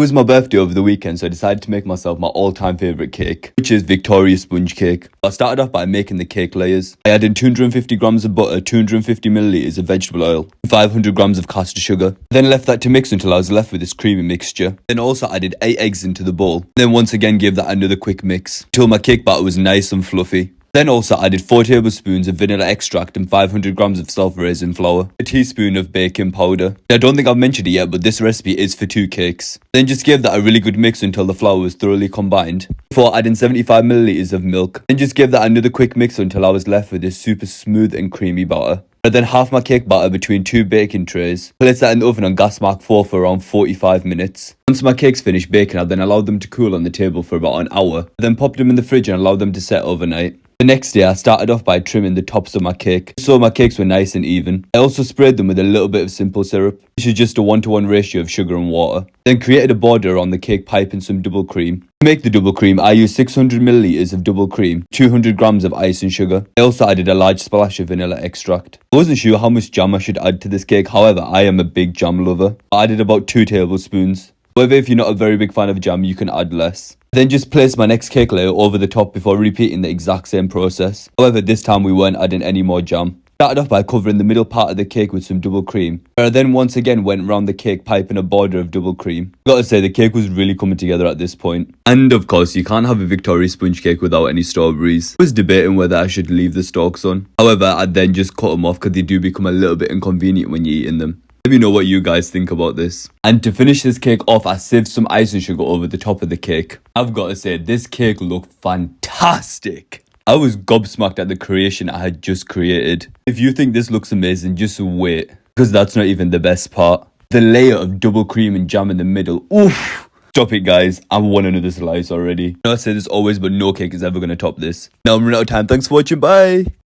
was my birthday over the weekend, so I decided to make myself my all-time favourite cake, which is Victoria sponge cake. I started off by making the cake layers. I added 250 grams of butter, 250 millilitres of vegetable oil, 500 grams of caster sugar. Then left that to mix until I was left with this creamy mixture. Then also added 8 eggs into the bowl. Then once again gave that another quick mix until my cake batter was nice and fluffy. Then also added 4 tablespoons of vanilla extract and 500 grams of self-raising flour, a teaspoon of baking powder. I don't think I've mentioned it yet, but this recipe is for 2 cakes. Then just gave that a really good mix until the flour was thoroughly combined, before adding 75 millilitres of milk. Then just gave that another quick mix until I was left with this super smooth and creamy batter. I then half my cake batter between 2 baking trays, placed that in the oven on gas mark 4 for around 45 minutes. Once my cakes finished baking, I then allowed them to cool on the table for about an hour. I then popped them in the fridge and allowed them to set overnight. The next day, I started off by trimming the tops of my cake, so my cakes were nice and even. I also sprayed them with a little bit of simple syrup, which is just a 1-to-1 ratio of sugar and water. Then created a border around the cake pipe and some double cream. To make the double cream, I used 600 millilitres of double cream, 200 grams of icing sugar. I also added a large splash of vanilla extract. I wasn't sure how much jam I should add to this cake, however, I am a big jam lover. I added about 2 tablespoons. However, if you're not a very big fan of jam, you can add less. Then just placed my next cake layer over the top before repeating the exact same process. However, this time we weren't adding any more jam. Started off by covering the middle part of the cake with some double cream, where I then once again went around the cake pipe in a border of double cream. Gotta say, the cake was really coming together at this point. And of course, you can't have a Victoria sponge cake without any strawberries. I was debating whether I should leave the stalks on. However, I then just cut them off because they do become a little bit inconvenient when you're eating them. Let me know what you guys think about this. And to finish this cake off, I sieved some icing sugar over the top of the cake. I've got to say, this cake looked fantastic. I was gobsmacked at the creation I had just created. If you think this looks amazing, just wait, because that's not even the best part. The layer of double cream and jam in the middle. Oof! Stop it, guys. I want another slice already. I say this always, but no cake is ever going to top this. Now I'm running out of time. Thanks for watching. Bye.